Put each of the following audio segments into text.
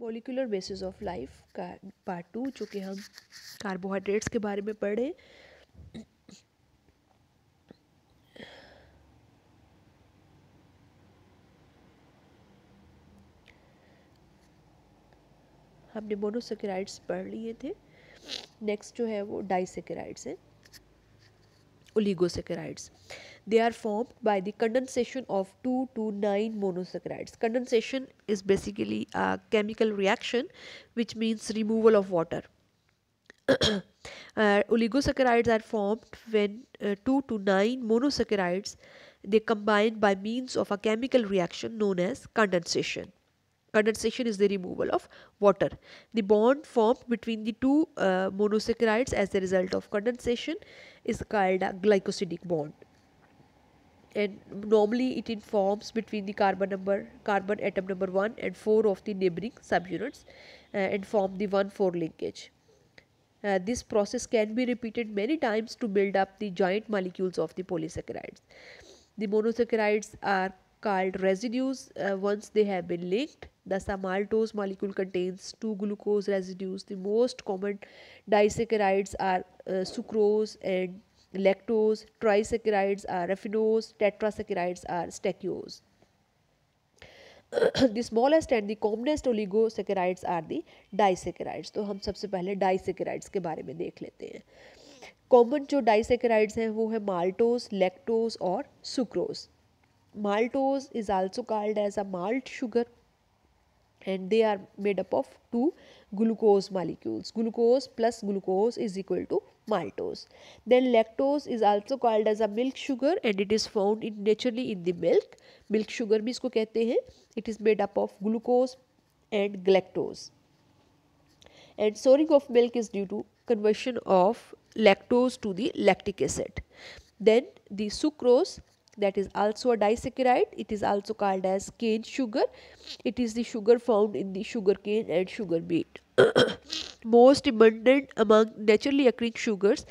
Molecular basis of life का part 2, जो कि हम कार्बोहाइड्रेट्स के बारे में पढ़े। हमने मोनोसेकेराइड्स पढ़ लिए थे। नेक्स्ट जो है वो डाइसेकेराइड्स है, oligosaccharides. They are formed by the condensation of 2 to 9 monosaccharides. Condensation is basically a chemical reaction which means removal of water. Oligosaccharides are formed when 2 to 9 monosaccharides they combine by means of a chemical reaction known as condensation. Condensation is the removal of water. The bond formed between the two monosaccharides as a result of condensation is called a glycosidic bond. And normally it informs between the carbon atom number 1 and 4 of the neighboring subunits and form the 1,4 linkage. This process can be repeated many times to build up the joint molecules of the polysaccharides. The monosaccharides are called residues once they have been linked. Thus, a maltose molecule contains 2 glucose residues. The most common disaccharides are sucrose and lactose. Trisaccharides are raffinose. Tetrasaccharides are stachyose. The smallest and the commonest oligosaccharides are the disaccharides. तो हम सबसे पहले disaccharides के बारे में देख लेते हैं। कॉमन जो disaccharides हैं वो है maltose, lactose और sucrose. Maltose is also called as a malt sugar and they are made up of two glucose molecules. Glucose plus glucose is equal to maltose. Then lactose is also called as a milk sugar and it is found naturally in the milk. Milk sugar भी इसको कहते हैं. It is made up of glucose and galactose. And souring of milk is due to conversion of lactose to the lactic acid. Then the sucrose, that is also a disaccharide. It is also called as cane sugar. It is the sugar found in the sugar cane and sugar beet. Most abundant among naturally occurring sugars,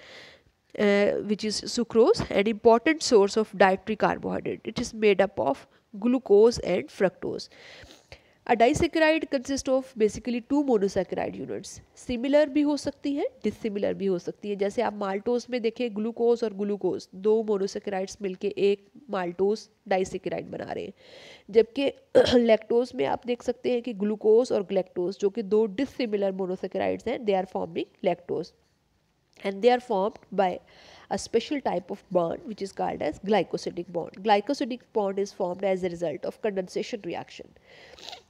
which is sucrose, an important source of dietary carbohydrate. It is made up of glucose and fructose. A disaccharide consists of basically two monosaccharide units. Similar भी हो सकती है, dissimilar भी हो सकती है. जैसे आप माल्टोस में देखें ग्लूकोज और ग्लूकोज दो मोनोसेक्राइड्स मिलके एक माल्टोस डाइसेक्राइड बना रहे हैं, जबकि लैक्टोज में आप देख सकते हैं कि ग्लूकोज और ग्लैक्टोज जो कि दो डिसिमिलर मोनोसेक्राइड्स हैं, they are forming lactose and they are formed by a special type of bond which is called as glycosidic bond. Glycosidic bond is formed as a result of condensation reaction.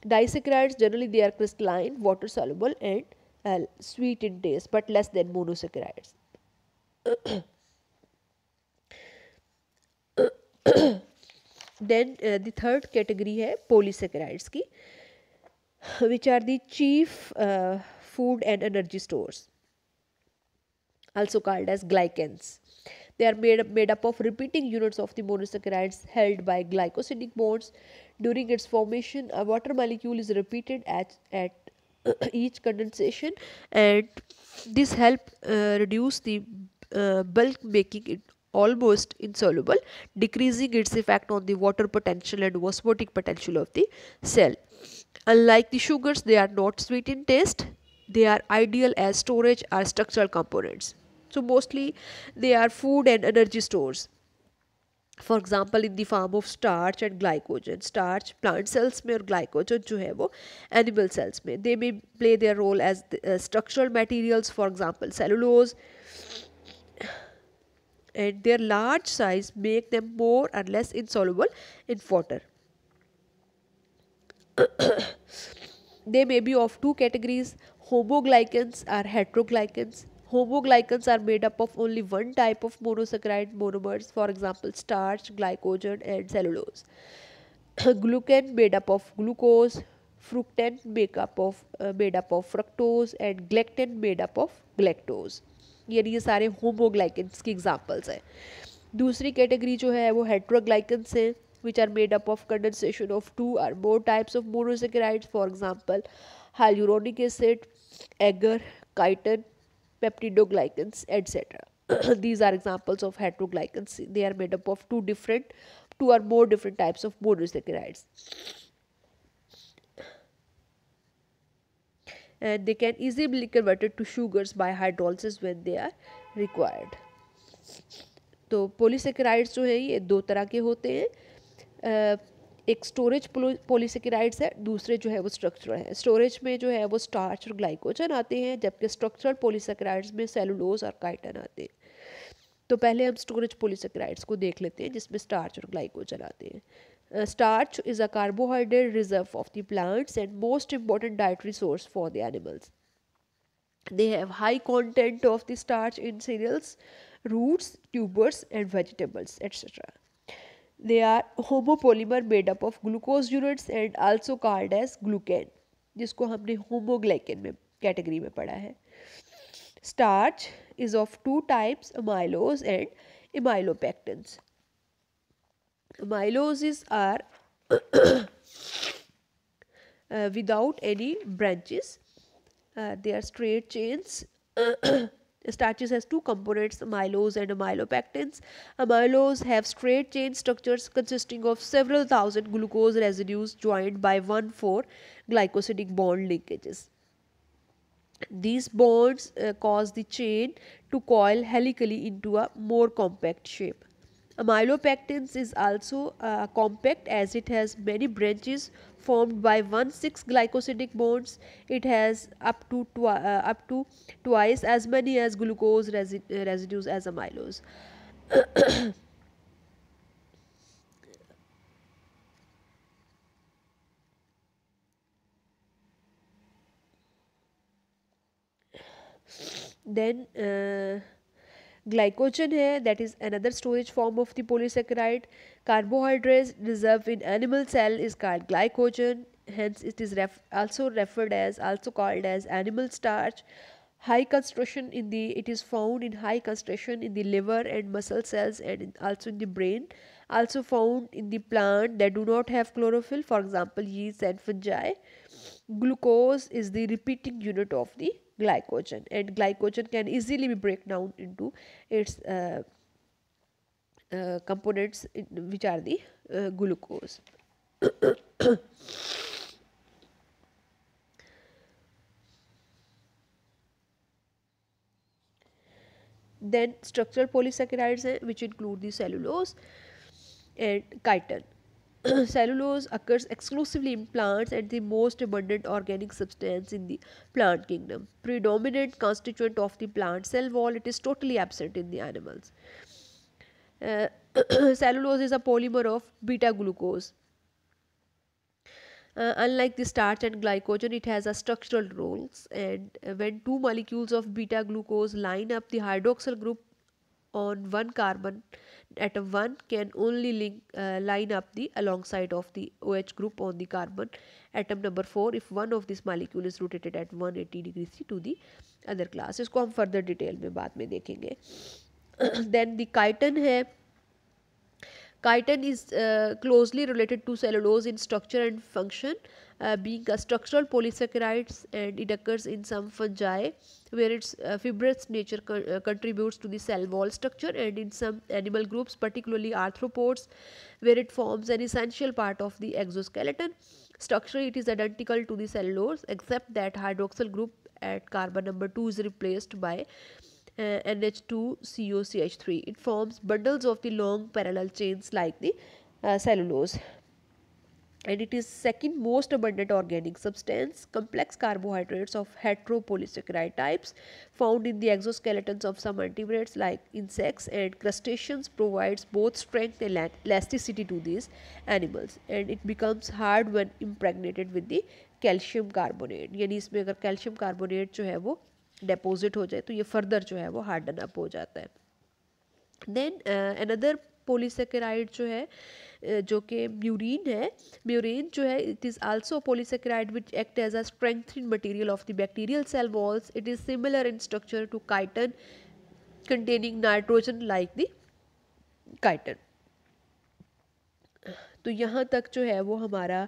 Disaccharides generally they are crystalline, water soluble and sweet in taste but less than monosaccharides. Then the third category है polysaccharides की, which are the chief food and energy stores, also called as glycans. They are made up of repeating units of the monosaccharides held by glycosidic bonds. During its formation, a water molecule is repeated at each condensation, and this help reduce the bulk, making it almost insoluble, decreasing its effect on the water potential and osmotic potential of the cell. Unlike the sugars, they are not sweet in taste. They are ideal as storage or structural components. So mostly they are food and energy stores. For example, in the form of starch and glycogen. Starch plant cells में और glycogen जो है वो animal cells में. They may play their role as structural materials, for example cellulose, and their large size make them more or less insoluble in water. They may be of two categories, homoglycans or heteroglycans. Homoglycans are made up of only one type of monosaccharide monomers, for example starch, glycogen and cellulose. Glucan made up of glucose, fructan made up of fructose and galactan made up of galactose. ये सारे homoglycans की examples हैं. दूसरी category जो है वो heteroglycans है, which are made up of condensation of two or more types of monosaccharides, for example hyaluronic acid, agar, chitin, peptidoglycans, etc. These are examples of heteroglycans. They are made up of two or more different types of monosaccharides. and they can easily be converted to sugars by hydrolysis when they are required. तो polysaccharides जो है ये दो तरह के होते हैं, एक स्टोरेज पॉलीसेकेराइड्स है, दूसरे जो है वो स्ट्रक्चरल है। स्टोरेज में जो है वो स्टार्च और ग्लाइकोजन आते हैं, जबकि स्ट्रक्चरल पॉलीसेकेराइड्स में सेलुलोज और काइटन आते हैं। तो पहले हम स्टोरेज पॉलीसेकेराइड्स को देख लेते हैं जिसमें स्टार्च और ग्लाइकोजन आते हैं। Starch is a carbohydrate reserve of the plants and most important dietary source for the animals. They have high content of the starch in cereals, roots, tubers, and vegetables, etc. They are homopolymer made up of glucose units and also called as glucan, जिसको हमने homoglycan में category में पढ़ा है। Starch is of two types, amylose and amylopectins. Amyloses are without any branches. They are straight chains. Starches has two components, amylose and amylopectins. Amylose have straight chain structures consisting of several thousand glucose residues joined by 1,4 glycosidic bond linkages. These bonds cause the chain to coil helically into a more compact shape. Amylopectins is also compact as it has many branches formed by 1,6 glycosidic bonds. It has up to twice as many as glucose residues as amylose. Then glycogen है, that is another storage form of the polysaccharide. Carbohydrates reserved in animal cell is called glycogen, hence it is also called as animal starch. High concentration in the, it is found in high concentration in the liver and muscle cells and also in the brain. Also found in the plant that do not have chlorophyll, for example yeast and fungi. Glucose is the repeating unit of the glycogen, and glycogen can easily be broken down into its components which are the glucose. Then structural polysaccharides which include the cellulose and chitin. Cellulose occurs exclusively in plants and the most abundant organic substance in the plant kingdom. Predominant constituent of the plant cell wall, it is totally absent in the animals. Cellulose is a polymer of beta glucose. Unlike the starch and glycogen, it has a structural roles, and when two molecules of beta glucose line up, the hydroxyl group on one carbon atom 1 can only line up the alongside of the OH group on the carbon atom number 4 if one of this molecule is rotated at 180 degrees to the other class. इसको हम further detail में बाद में देखेंगे. Then the chitin है. Chitin is closely related to cellulose in structure and function, being a structural polysaccharide, and it occurs in some fungi where its fibrous nature contributes to the cell wall structure, and in some animal groups, particularly arthropods, where it forms an essential part of the exoskeleton. Structurally, it is identical to the cellulose except that hydroxyl group at carbon number 2 is replaced by NH2COCH3. It forms bundles of the long parallel chains like the cellulose. And it is second most abundant organic substance. Complex carbohydrates of heteropolysaccharide types found in the exoskeletons of some invertebrates like insects and crustaceans provides both strength and elasticity to these animals, and it becomes hard when impregnated with the calcium carbonate. यानी इसमें अगर calcium carbonate जो है वो deposit हो जाए तो ये फर्दर जो है वो हार्डन अप हो जाता है. देन अनदर पॉलीसेकेराइड जो है जो कि म्यूरिन है. म्यूरिन जो है it is also polysaccharide which act as a strengthening material of the bacterial cell walls. It is similar in structure to chitin containing nitrogen like the chitin. तो यहाँ तक जो है वो हमारा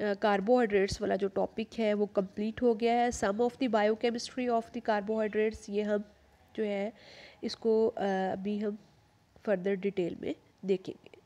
कार्बोहाइड्रेट्स वाला जो टॉपिक है वो कंप्लीट हो गया है. Some of the biochemistry of the carbohydrates ये हम जो है इसको अभी हम फर्दर डिटेल में देखेंगे.